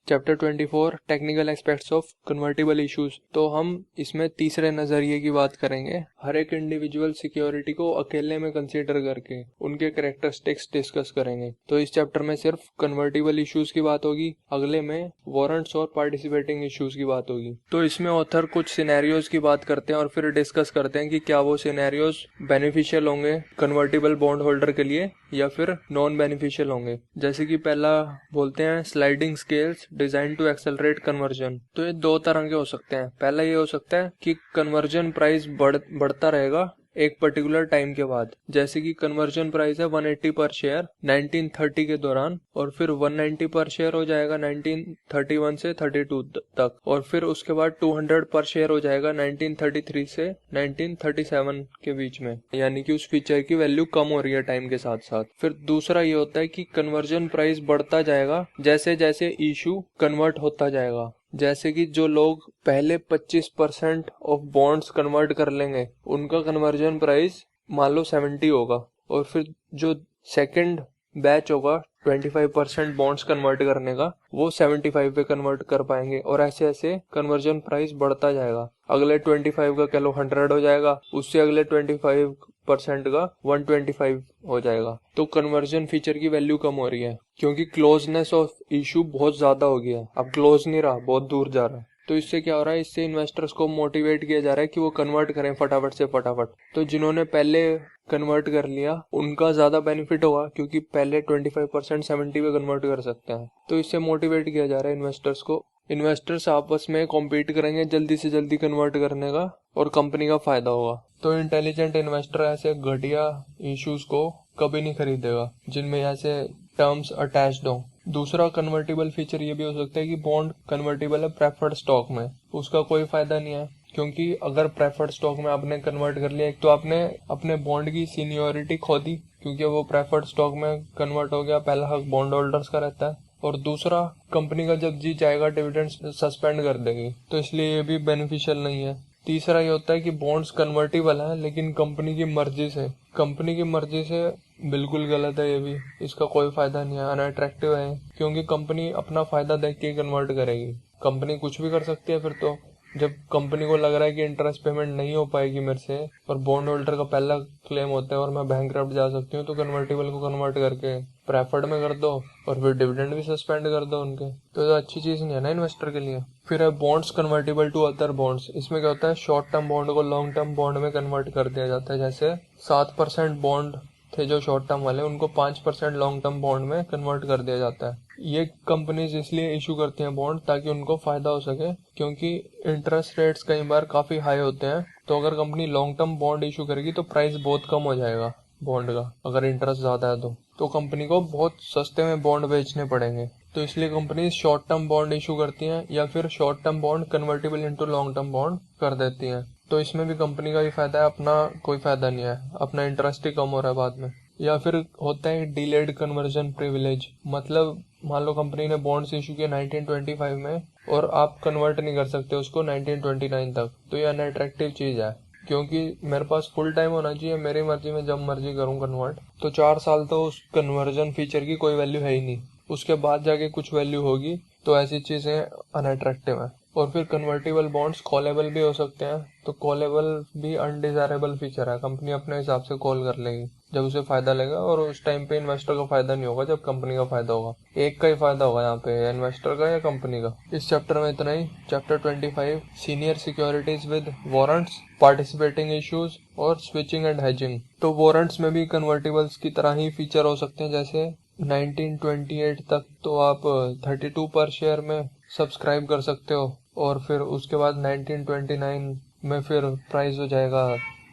Chapter 24 technical aspects of convertible issues. तो हम इसमें तीसरे नजरिए की बात करेंगे। हर एक इंडिविजुअल सिक्योरिटी को अकेले में कंसीडर करके उनके कैरेक्टरिस्टिक्स डिस्कस करेंगे। तो इस चैप्टर में सिर्फ कन्वर्टिबल इश्यूज की बात होगी, अगले में वारंट्स और पार्टिसिपेटिंग इश्यूज की बात होगी। तो इसमें ऑथर कुछ सिनेरियोज की बात करते हैं और फिर डिस्कस करते हैं कि क्या वो सिनेरियोज बेनिफिशियल होंगे कन्वर्टिबल बॉन्ड होल्डर के लिए या फिर नॉन बेनिफिशियल होंगे। जैसे कि पहला बोलते हैं sliding scales design to accelerate conversion. तो ये दो तरह के हो सकते हैं। पहला ये हो सकता है कि कन्वर्जन प्राइस बढ़ता रहेगा एक पर्टिकुलर टाइम के बाद। जैसे कि कन्वर्जन प्राइस है 180 पर शेयर 1930 के दौरान, और फिर 190 पर शेयर हो जाएगा 1931 से 32 तक, और फिर उसके बाद 200 पर शेयर हो जाएगा 1933 से 1937 के बीच में। यानी कि उस फीचर की वैल्यू कम हो रही है टाइम के साथ साथ। फिर दूसरा ये होता है कि कन्वर्जन प्राइस बढ़ता जाएगा जैसे जैसे इशू कन्वर्ट होता जाएगा। जैसे कि जो लोग पहले 25% ऑफ बॉन्ड्स कन्वर्ट कर लेंगे उनका कन्वर्जन प्राइस मान लो 70 होगा, और फिर जो सेकंड बैच होगा 25% बॉन्ड्स कन्वर्ट करने का वो 75 पे कन्वर्ट कर पाएंगे, और ऐसे ऐसे कन्वर्जन प्राइस बढ़ता जाएगा। अगले 25 का कह लो 100 हो जाएगा, उससे अगले 25% का 125 हो जाएगा। तो कन्वर्जन फीचर की वैल्यू कम हो रही है क्योंकि क्लोजनेस ऑफ इशू बहुत ज्यादा हो गया है। अब क्लोज नहीं रहा, बहुत दूर जा रहा है। तो इससे क्या हो रहा है, इससे इन्वेस्टर्स को मोटिवेट किया जा रहा है कि वो कन्वर्ट करें फटाफट से फटाफट। तो जिन्होंने पहले कन्वर्ट कर लिया उनका ज्यादा बेनिफिट होगा क्योंकि पहले 25% 70 पे कन्वर्ट कर सकते हैं। तो इससे मोटिवेट किया जा रहा है इन्वेस्टर्स को। इन्वेस्टर्स आपस में कॉम्पीट करेंगे जल्दी से जल्दी कन्वर्ट करने का, और कंपनी का फायदा होगा। तो इंटेलिजेंट इन्वेस्टर ऐसे घटिया इश्यूज को कभी नहीं खरीदेगा जिनमें ऐसे टर्म्स अटैच्ड हो। दूसरा कन्वर्टिबल फीचर ये भी हो सकता है कि बॉन्ड कन्वर्टिबल है प्रेफर्ड स्टॉक में, उसका कोई फायदा नहीं है क्योंकि अगर प्रेफर्ड स्टॉक में आपने कन्वर्ट कर लिया, एक तो आपने अपने बॉन्ड की सीनियोरिटी खो दी क्योंकि वो प्रेफर्ड स्टॉक में कन्वर्ट हो गया, पहला हक बॉन्ड होल्डर्स का रहता है, और दूसरा कंपनी का जब जी जाएगा डिविडेंड सस्पेंड कर देगी, तो इसलिए ये भी बेनिफिशियल नहीं है। तीसरा ये होता है कि बॉन्ड्स कन्वर्टिबल है लेकिन कंपनी की मर्जी से बिल्कुल गलत है ये भी, इसका कोई फायदा नहीं है, अनअट्रैक्टिव है क्योंकि कंपनी अपना फायदा देख के कन्वर्ट करेगी। कंपनी कुछ भी कर सकती है फिर तो, जब कंपनी को लग रहा है कि इंटरेस्ट पेमेंट नहीं हो पाएगी मेरे से और बॉन्ड होल्डर का पहला क्लेम होता है और मैं बैंकरप्ट जा सकती हूँ, तो कन्वर्टिबल को कन्वर्ट करके प्रेफर्ड में कर दो और फिर डिविडेंड भी सस्पेंड कर दो उनके। तो अच्छी चीज नहीं है ना इन्वेस्टर के लिए। फिर है bonds convertible to other bonds. इसमें क्या होता है, शॉर्ट टर्म बॉन्ड को लॉन्ग टर्म बॉन्ड में कन्वर्ट कर दिया जाता है। जैसे 7% बॉन्ड थे जो शॉर्ट टर्म वाले, उनको 5% लॉन्ग टर्म बॉन्ड में कन्वर्ट कर दिया जाता है। ये कंपनीज इसलिए इशू करती हैं बॉन्ड ताकि उनको फायदा हो सके, क्योंकि इंटरेस्ट रेट्स कई बार काफी हाई होते हैं। तो अगर company long term bond issue करेगी तो प्राइस बहुत कम हो जाएगा बॉन्ड का, अगर इंटरेस्ट ज्यादा है तो कंपनी को बहुत सस्ते में बॉन्ड बेचने पड़ेंगे। तो इसलिए company short term bond issue करती हैं या फिर short term bond convertible into long term bond कर देती हैं। तो इसमें भी कंपनी का ही फायदा है, अपना कोई फायदा नहीं है, अपना इंटरेस्ट ही कम हो रहा है बाद में। या फिर होता है डिलेड कन्वर्जन प्रिविलेज, मतलब मान लो कंपनी ने बॉन्ड्स इशू किया 1925 में और आप कन्वर्ट नहीं कर सकते उसको 1929 तक, तो ये अनअट्रैक्टिव चीज है क्योंकि मेरे पास फुल टाइम होना चाहिए, मेरी मर्जी में जब मर्जी करूं कन्वर्ट। तो 4 साल तो उस कन्वर्जन फीचर की कोई वैल्यू है ही नहीं, उसके बाद जाके कुछ वैल्यू होगी। तो ऐसी चीजें अनअट्रैक्टिव है। और फिर कन्वर्टिबल बॉन्ड्स कॉलेबल भी हो सकते हैं, तो कॉलेबल भी अनडिजायरेबल फीचर है, कंपनी अपने हिसाब से कॉल कर लेगी जब उसे फायदा लेगा, और उस टाइम पे इन्वेस्टर को फायदा नहीं होगा जब कंपनी का फायदा होगा। एक का ही फायदा होगा यहाँ पे, इन्वेस्टर का या कंपनी का। इस चैप्टर में इतना ही। Chapter 25 senior securities with warrants, participating issues और स्विचिंग एंड हेजिंग। तो वारंट्स में भी कन्वर्टिबल्स की तरह ही फीचर हो सकते हैं। जैसे 1928 तक तो आप 32 पर शेयर में सब्सक्राइब कर सकते हो, और फिर उसके बाद 1929 में फिर प्राइस हो जाएगा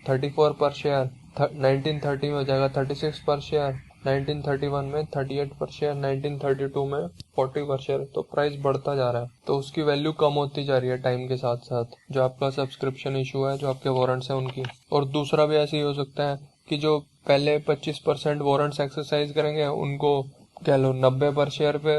34 पर शेयर, 1930 में हो जाएगा 36 पर शेयर, 1931 में 38 पर शेयर, 1932 में 40 पर शेयर। तो प्राइस बढ़ता जा रहा है, तो उसकी वैल्यू कम होती जा रही है टाइम के साथ साथ, जो आपका सब्सक्रिप्शन इशू है, जो आपके वारंट्स हैं उनकी। और दूसरा भी ऐसे ही हो सकता है कि जो पहले 25% वारंट्स एक्सरसाइज करेंगे उनको कह लो 90 पर शेयर पे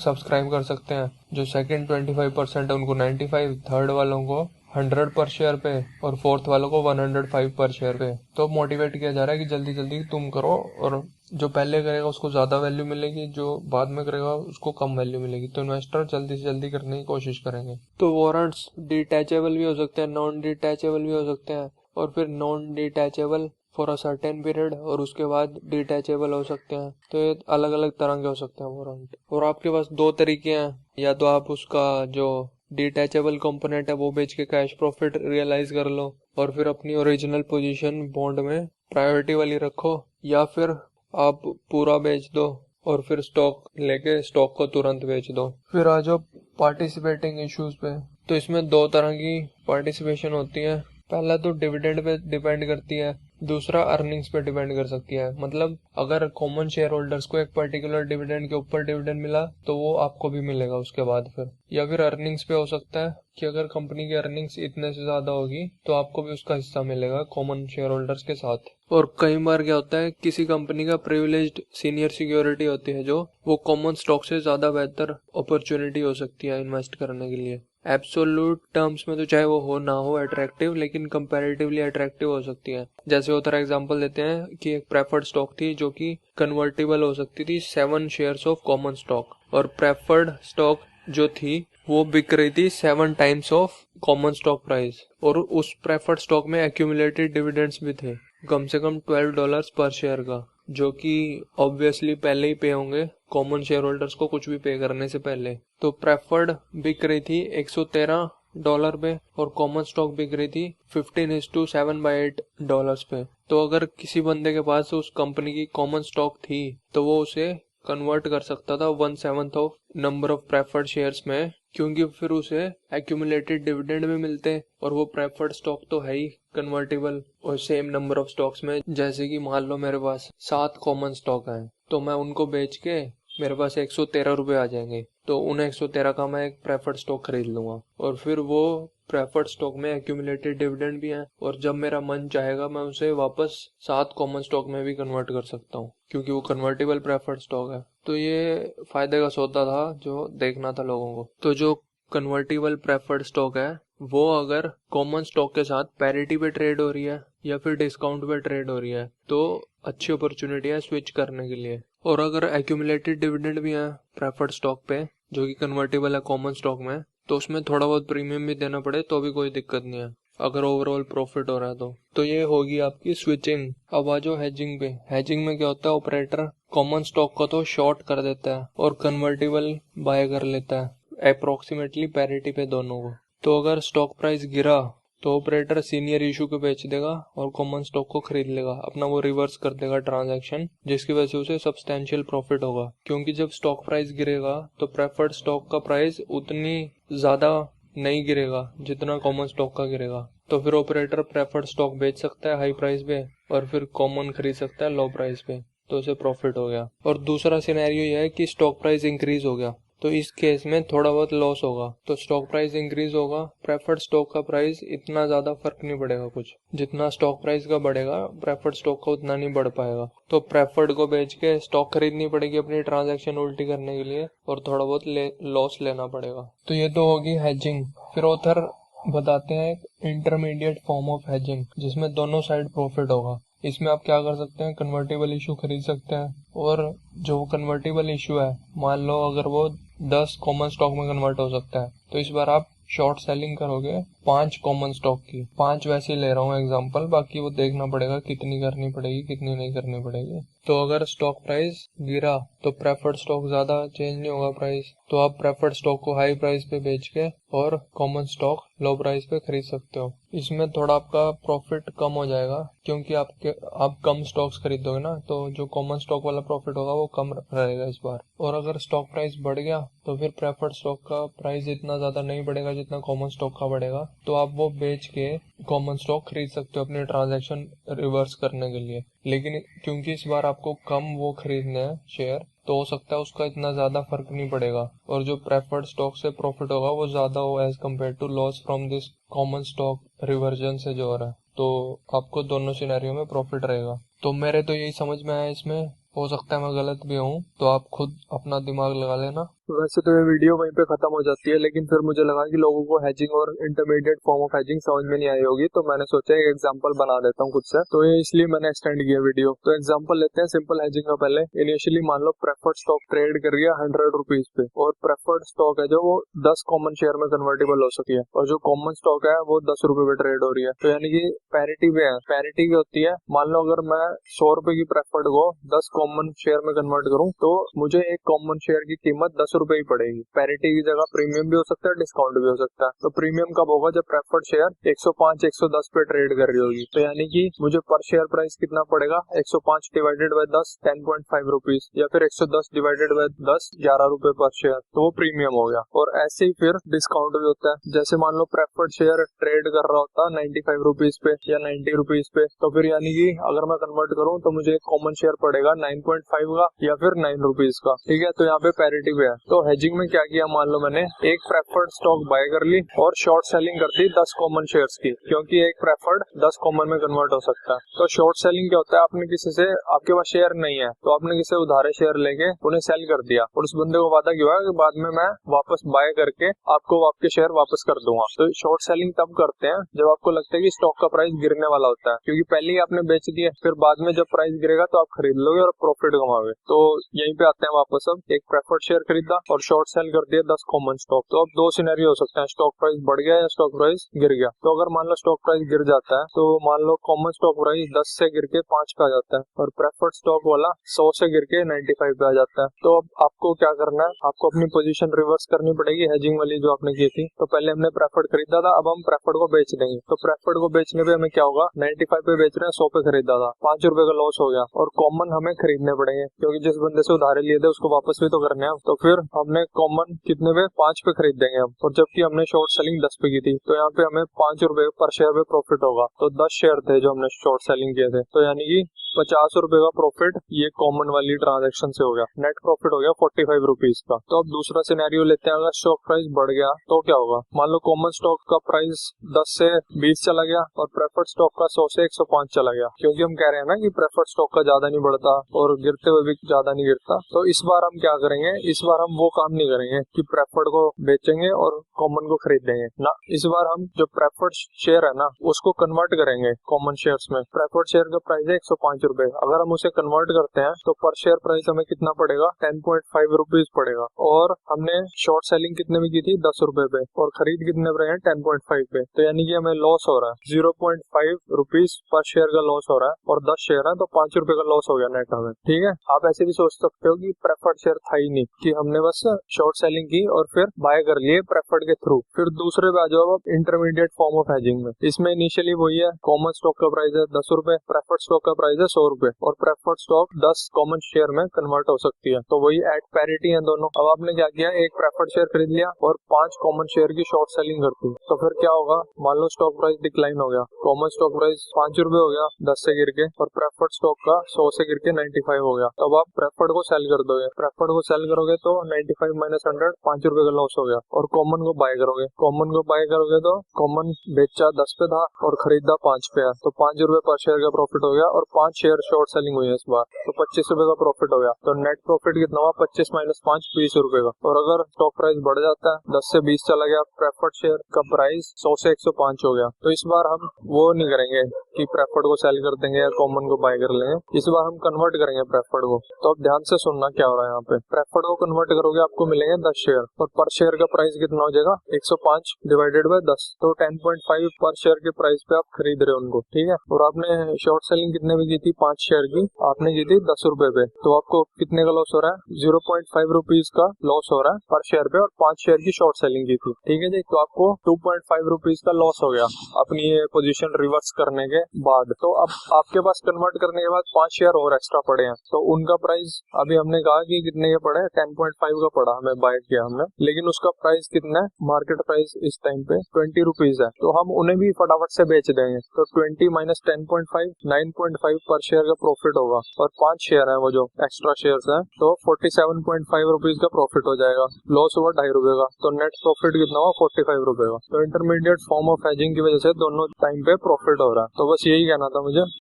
सब्सक्राइब कर सकते हैं, जो सेकंड 25% है उनको 95, थर्ड वालों को 100 पर शेयर पे और फोर्थ वालों को 105 पर शेयर पे। तो मोटिवेट किया जा रहा है कि जल्दी जल्दी तुम करो, और जो पहले करेगा उसको ज्यादा वैल्यू मिलेगी, जो बाद में करेगा उसको कम वैल्यू मिलेगी। तो इन्वेस्टर जल्दी से जल्दी करने की कोशिश करेंगे। तो वारंट्स डिटैचेबल भी हो सकते हैं, नॉन डिटैचेबल भी हो सकते हैं, और फिर non detachable for a certain period, और उसके बाद डिटैचेबल हो सकते हैं। तो ये अलग अलग तरह के हो सकते हैं वारंट। और आपके पास दो तरीके हैं, या तो आप उसका जो डिटैचेबल कंपोनेंट है वो बेच के कैश प्रॉफिट रियलाइज कर लो और फिर अपनी ओरिजिनल पोजीशन बॉन्ड में प्रायोरिटी वाली रखो, या फिर आप पूरा बेच दो और फिर स्टॉक लेके स्टॉक को तुरंत बेच दो। फिर आ जाओ पार्टिसिपेटिंग इश्यूज पे। तो इसमें दो तरह की पार्टिसिपेशन होती है। पहला तो डिविडेंड पे डिपेंड करती है, दूसरा अर्निंग्स पे डिपेंड कर सकती है। मतलब अगर कॉमन शेयर होल्डर्स को एक पर्टिकुलर डिविडेंड के ऊपर डिविडेंड मिला तो वो आपको भी मिलेगा उसके बाद फिर। या फिर अर्निंग्स पे हो सकता है कि अगर कंपनी की अर्निंग्स इतने से ज्यादा होगी तो आपको भी उसका हिस्सा मिलेगा कॉमन शेयर होल्डर्स के साथ। और कई बार क्या होता है, किसी कंपनी का प्रिविलेज्ड सीनियर सिक्योरिटी होती है जो वो कॉमन स्टॉक से ज्यादा बेहतर अपॉर्चुनिटी हो सकती है इन्वेस्ट करने के लिए। एब्सोल्यूट टर्म्स में तो चाहे वो हो ना हो अट्रैक्टिव, लेकिन कंपैरेटिवली अट्रैक्टिव हो सकती है। जैसे वो तरह एग्जांपल देते हैं कि एक प्रेफर्ड स्टॉक थी जो कि कन्वर्टेबल हो सकती थी 7 शेयर्स ऑफ कॉमन स्टॉक, और प्रेफर्ड स्टॉक जो थी वो बिक रही थी 7 times of common stock price. और उस प्रेफर्ड स्टॉक में एक्यूमुलेटेड डिविडेंड्स भी थे कम से कम $12 पर शेयर का, जो कि ऑब्वियसली पहले ही पे होंगे कॉमन शेयर होल्डर्स को कुछ भी पे करने से पहले। तो प्रेफर्ड बिक रही थी $113 पे और कॉमन स्टॉक बिक रही थी 15:7/8 पे। तो अगर किसी बंदे के पास उस कंपनी की कॉमन स्टॉक थी तो वो उसे कन्वर्ट कर सकता था 1/7 of number of preferred shares में, क्योंकि फिर उसे एक्यूमुलेटेड डिविडेंड भी मिलते और वो प्रेफर्ड स्टॉक तो है ही कन्वर्टेबल और सेम नंबर ऑफ स्टॉक्स में। जैसे कि मान लो मेरे पास 7 कॉमन स्टॉक हैं तो मैं उनको बेच के मेरे पास 113 रुपए आ जाएंगे, तो उन 113 का मैं एक प्रेफर्ड स्टॉक खरीद लूंगा और फिर वो प्रेफर्ड स्टॉक में एक्यूमुलेटेड डिविडेंड भी है, और जब मेरा मन चाहेगा मैं उसे वापस 7 कॉमन स्टॉक में भी कन्वर्ट कर सकता हूँ क्योंकि वो कन्वर्टेबल प्रेफर्ड स्टॉक है। तो ये फायदे का सौदा था जो देखना था लोगों को। तो जो कन्वर्टेबल प्रेफर्ड स्टॉक है वो अगर कॉमन स्टॉक के साथ पैरिटी पे ट्रेड हो रही है या फिर डिस्काउंट पे ट्रेड हो रही है तो अच्छी अपॉर्चुनिटी है स्विच करने के लिए। और अगर एक्यूमुलेटेड डिविडेंड भी है प्रेफर्ड स्टॉक पे जो कि कन्वर्टेबल है कॉमन स्टॉक में, तो उसमें थोड़ा बहुत प्रीमियम भी देना पड़े तो भी कोई दिक्कत नहीं है अगर ओवरऑल प्रॉफिट हो रहा है तो ये होगी आपकी स्विचिंग। अब आ जाओ हेजिंग पे। हेजिंग में क्या होता है, ऑपरेटर कॉमन स्टॉक को तो शॉर्ट कर देता है और कन्वर्टेबल बाय कर लेता है अप्रोक्सीमेटली पैरिटी पे दोनों को। तो अगर स्टॉक प्राइस गिरा तो ऑपरेटर सीनियर इशू को बेच देगा और कॉमन स्टॉक को खरीद लेगा, अपना वो रिवर्स कर देगा ट्रांजैक्शन, जिसकी वजह से उसे सब्सटेंशियल प्रॉफिट होगा। क्योंकि जब स्टॉक प्राइस गिरेगा तो प्रेफर्ड स्टॉक का प्राइस उतनी ज्यादा नहीं गिरेगा जितना कॉमन स्टॉक का गिरेगा। तो फिर ऑपरेटर प्रेफर्ड स्टॉक बेच सकता है हाई प्राइस पे और फिर कॉमन खरीद सकता है लो प्राइस पे, तो उसे प्रॉफिट हो गया। और दूसरा सिनेरियो यह है कि स्टॉक प्राइस इंक्रीज हो गया, तो इस केस में थोड़ा बहुत लॉस होगा। तो स्टॉक प्राइस इंक्रीज होगा, प्रेफर्ड स्टॉक का प्राइस इतना ज्यादा फर्क नहीं पड़ेगा कुछ, जितना स्टॉक प्राइस का बढ़ेगा प्रेफर्ड स्टॉक का उतना नहीं बढ़ पाएगा। तो प्रेफर्ड को बेच के स्टॉक खरीदनी पड़ेगी अपनी ट्रांजैक्शन उल्टी करने के लिए और थोड़ा बहुत लॉस लेना पड़ेगा। तो ये तो होगी हेजिंग। फिर ऑथर बताते हैं एक इंटरमीडिएट फॉर्म ऑफ हेजिंग जिसमें दोनों साइड प्रॉफिट होगा। इसमें आप क्या कर सकते हैं, कन्वर्टेबल इशू खरीद सकते हैं, और जो कन्वर्टेबल इशू है मान लो अगर वो 10 कॉमन स्टॉक में कन्वर्ट हो सकता है तो इस बार आप शॉर्ट सेलिंग करोगे 5 कॉमन स्टॉक की। 5 वैसे ही ले रहा हूँ एग्जांपल, बाकी वो देखना पड़ेगा कितनी करनी पड़ेगी कितनी नहीं करनी पड़ेगी। तो अगर स्टॉक प्राइस गिरा तो प्रेफर्ड स्टॉक ज्यादा चेंज नहीं होगा प्राइस, तो आप प्रेफर्ड स्टॉक को हाई प्राइस पे बेच के और कॉमन स्टॉक लो प्राइस पे खरीद सकते हो। इसमें थोड़ा आपका प्रॉफिट कम हो जाएगा क्योंकि आप कम स्टॉक्स खरीदोगे ना, तो जो कॉमन स्टॉक वाला प्रॉफिट होगा वो कम रहेगा इस बार। और अगर स्टॉक प्राइस बढ़ गया तो फिर प्रेफर्ड स्टॉक का प्राइस इतना ज्यादा नहीं बढ़ेगा जितना कॉमन स्टॉक का बढ़ेगा, तो आप वो बेच के कॉमन स्टॉक खरीद सकते हो अपने ट्रांजैक्शन रिवर्स करने के लिए। लेकिन क्योंकि इस बार आपको कम वो खरीदने हैं शेयर, तो हो सकता है उसका इतना ज्यादा फर्क नहीं पड़ेगा और जो प्रेफर्ड स्टॉक से प्रॉफिट होगा वो ज्यादा हो as compare to loss from this common stock reversion से जो हो रहा है। तो आपको दोनों सिनेरियो में प्रॉफिट रहेगा। तो मेरे तो यही समझ में आया इसमें, हो सकता है मैं गलत भी हूँ, तो आप खुद अपना दिमाग लगा लेना वैसे तो ये वीडियो वहीं पे खत्म हो जाती है, लेकिन फिर मुझे लगा कि लोगों को हेजिंग और इंटरमीडिएट फॉर्म ऑफ हेजिंग समझ में नहीं आई होगी, तो मैंने सोचा एक एग्जांपल बना देता हूँ खुद से, तो ये इसलिए मैंने एक्सटेंड किया वीडियो। तो एग्जांपल लेते हैं सिंपल हेजिंग का। पहले इनिशियली मान लो प्रेफर्ड स्टॉक ट्रेड कर गया 100 रुपीज पे, और प्रेफर्ड स्टॉक है जो वो 10 कॉमन शेयर में कन्वर्टेबल हो सकी है, और जो कॉमन स्टॉक है वो 10 रुपए पे ट्रेड हो रही है। तो यानी कि पैरिटी पे है। पैरिटी क्या होती है, मान लो अगर मैं 100 रुपए की प्रेफर्ड को 10 कॉमन शेयर में कन्वर्ट करूं तो मुझे एक कॉमन शेयर की कीमत 10 रुपए ही पड़ेगी। पैरिटी की जगह प्रीमियम भी हो सकता है, डिस्काउंट भी हो सकता है। तो प्रीमियम कब होगा, जब प्रेफर्ड शेयर 105 110 पे ट्रेड कर रही होगी। तो यानी कि मुझे पर शेयर प्राइस कितना पड़ेगा, 105 डिवाइडेड बाय 10 10.5 रुपीज, या फिर 110 डिवाइडेड बाय 10 11 रुपए पर शेयर, तो वो प्रीमियम हो गया। और ऐसे ही फिर डिस्काउंट भी होता है। जैसे मान लो प्रेफर्ड शेयर ट्रेड कर रहा होता 95 रुपीज पे या 90 रुपीज पे, तो फिर यानी कि अगर मैं कन्वर्ट करूं तो मुझे एक कॉमन शेयर पड़ेगा 9.5 का या फिर 9 रुपीज का। ठीक है, तो यहाँ पे पैरिटी पे है। तो हेजिंग में क्या किया, मान लो मैंने एक प्रेफर्ड स्टॉक बाय कर ली और शॉर्ट सेलिंग कर दी 10 कॉमन शेयर्स की, क्योंकि एक प्रेफर्ड 10 कॉमन में कन्वर्ट हो सकता है। तो शॉर्ट सेलिंग क्या होता है, आपने किसी से, आपके पास शेयर नहीं है तो आपने किसी उधारे शेयर लेके उन्हें सेल कर दिया, और उस बंदे को वादा किया कि बाद में मैं वापस बाय करके आपको आपके शेयर वापस कर दूंगा। तो शॉर्ट सेलिंग तब करते हैं जब आपको लगता है कि स्टॉक का प्राइस गिरने वाला होता है, क्योंकि पहले ही आपने बेच दिया, फिर बाद में जब प्राइस गिरेगा तो आप खरीद लोगे और प्रॉफिट कमाओगे। तो यहीं पे आते हैं वापस। अब एक प्रेफर्ड शेयर खरीदा और शॉर्ट सेल कर दिया 10 कॉमन स्टॉक। तो अब दो सिनेरियो हो सकते हैं, स्टॉक प्राइस बढ़ गया या स्टॉक प्राइस गिर गया। तो अगर मान लो स्टॉक प्राइस गिर जाता है तो मान लो कॉमन स्टॉक प्राइस 10 से गिर के 5 पे आ जाता है, और प्रेफर्ड स्टॉक वाला 100 से गिर के 95 पे आ जाता है। तो अब आपको क्या करना है, आपको अपनी पोजीशन रिवर्स करनी पड़ेगी, हेजिंग वाली जो आपने की थी। तो पहले हमने प्रेफर्ड खरीदा था, अब हम प्रेफर्ड को बेच देंगे। तो प्रेफर्ड को बेचने पे हमें क्या होगा, 95 पे बेच रहे हैं, 100 पे खरीदा था, 5 रुपए का लॉस हो गया। और कॉमन हमें खरीदने पड़ेंगे, क्योंकि जिस बंदे से उधारे लिए थे उसको वापस भी तो करने हैं। तो फिर हमने कॉमन कितने पे, 5 पे खरीद देंगे हम, और जबकि हमने शॉर्ट सेलिंग 10 पे की थी, तो यहाँ पे हमें 5 रुपए पर शेयर पे प्रॉफिट होगा। तो 10 शेयर थे जो हमने शॉर्ट सेलिंग किए थे, तो यानी कि 50 रुपए का प्रॉफिट ये कॉमन वाली ट्रांजेक्शन से हो गया। नेट प्रॉफिट हो गया 45 रुपीज का। तो अब दूसरा सिनेरियो लेते हैं, अगर स्टॉक प्राइस बढ़ गया तो क्या होगा। मान लो कॉमन स्टॉक का प्राइस 10 से 20 चला गया और प्रेफर्ड स्टॉक का 100 से 105 चला गया, क्योंकि हम कह रहे हैं ना कि प्रेफर्ड स्टॉक का ज्यादा नहीं बढ़ता और गिरते हुए भी ज्यादा नहीं गिरता। तो इस बार हम क्या करेंगे, इस बार हम वो काम नहीं करेंगे कि प्रेफर्ड को बेचेंगे और कॉमन को खरीद देंगे ना। इस बार हम जो प्रेफर्ड शेयर है ना उसको कन्वर्ट करेंगे कॉमन शेयर्स में। प्रेफर्ड शेयर का प्राइस है 105 रुपए, अगर हम उसे कन्वर्ट करते हैं तो पर शेयर प्राइस हमें कितना पड़ेगा, 10.5 रुपीज पड़ेगा। और हमने शॉर्ट सेलिंग कितने में की थी, 10 रुपए पे, और खरीद कितने पे हैं, 10.5 पे। तो यानी कि हमें लॉस हो रहा है 0.5 रुपीज पर शेयर का लॉस हो रहा है, और 10 शेयर है तो 5 रुपए का लॉस हो गया नेट हमें। ठीक है, आप ऐसे भी सोच सकते हो कि प्रेफर्ड शेयर था ही नहीं, कि हमने बस शॉर्ट सेलिंग की और फिर बाय कर लिए प्रेफर्ड के थ्रू। फिर दूसरे पे आ जाओ अब इंटरमीडिएट फॉर्म ऑफ हेजिंग में। इसमें इनिशियली वही है, कॉमन स्टॉक का प्राइस है 10 रुपए, प्रेफर्ड स्टॉक का प्राइस है 100 रुपए, और प्रेफर्ड स्टॉक 10 कॉमन शेयर में कन्वर्ट हो सकती है। तो वही एट पैरिटी है दोनों। अब आपने क्या किया, एक प्रेफर्ड शेयर खरीद लिया और 5 कॉमन शेयर की शॉर्ट सेलिंग करती, तो फिर क्या होगा, मान लो स्टॉक प्राइस डिक्लाइन हो गया, कॉमन स्टॉक प्राइस 5 रुपए हो गया 10 से गिर के, और प्रेफर्ड स्टॉक का 100 से गिर के 95 हो गया। तो अब आप प्रेफर्ड को सेल कर दोगे, प्रेफर्ड को सेल करोगे तो 95 माइनस 100 5 रुपए का लॉस हो गया, और कॉमन को बाय करोगे, कॉमन को बाय करोगे तो कॉमन बेचा 10 पे था और खरीदा 5 पे है, तो 5 रुपए पर शेयर का प्रॉफिट हो गया, और 5 शेयर शॉर्ट सेलिंग हुई है इस बार, तो 25 रुपए का प्रॉफिट हो गया। तो नेट प्रॉफिट कितना हुआ, 25 माइनस 5 20 रुपए का। और अगर स्टॉक प्राइस बढ़ जाता है 10 से 20 चला गया, प्रेफर्ड शेयर का प्राइस 100 से 105 हो गया, तो इस बार हम वो नहीं करेंगे कि प्रेफर्ड को सेल कर देंगे या कॉमन को बाय कर लेंगे, इस बार हम कन्वर्ट करेंगे प्रेफर्ड को। तो अब ध्यान से सुनना क्या हो रहा है यहाँ पे, प्रेफर्ड को कन्वर्ट करोगे आपको मिलेंगे 10 शेयर, और पर शेयर का प्राइस कितना हो जाएगा, 105 डिवाइडेड बाय 10, तो 10.5 पर शेयर के प्राइस पे आप खरीद रहे हो उनको। ठीक है, और आपने शॉर्ट सेलिंग कितने में की थी, 5 शेयर की आपने की थी 10 रुपए पे, तो आपको कितने का लॉस हो रहा है, 0.5 रुपीज का लॉस हो रहा है पर शेयर पे, और 5 शेयर की शॉर्ट सेलिंग की थी। ठीक है जी, तो आपको 2.5 रुपीज का लॉस हो गया अपनी ये पोजीशन रिवर्स करने के बाद। तो अब आपके पास कन्वर्ट करने के बाद 5 शेयर और एक्स्ट्रा पड़े हैं, तो उनका प्राइस अभी हमने कहा कि कितने के पड़े, 10.5 का पड़ा, हमें बाय किया हमने, लेकिन उसका प्राइस कितना है, मार्केट प्राइस इस टाइम पे 20 रुपीज है, तो हम उन्हें भी फटाफट से बेच देंगे। तो 20 माइनस 10.5 9.5 पर शेयर का प्रॉफिट होगा, और 5 शेयर है वो जो एक्स्ट्रा शेयर्स हैं, तो 47.5 रुपीज का प्रॉफिट हो जाएगा, लॉस हुआ 2.5 रुपए का, तो नेट प्रॉफिट कितना हुआ 45 रुपए का। तो इंटरमीडिएट फॉर्म ऑफ हेजिंग की वजह से दोनों टाइम पे प्रॉफिट हो रहा है। तो बस यही कहना था मुझे।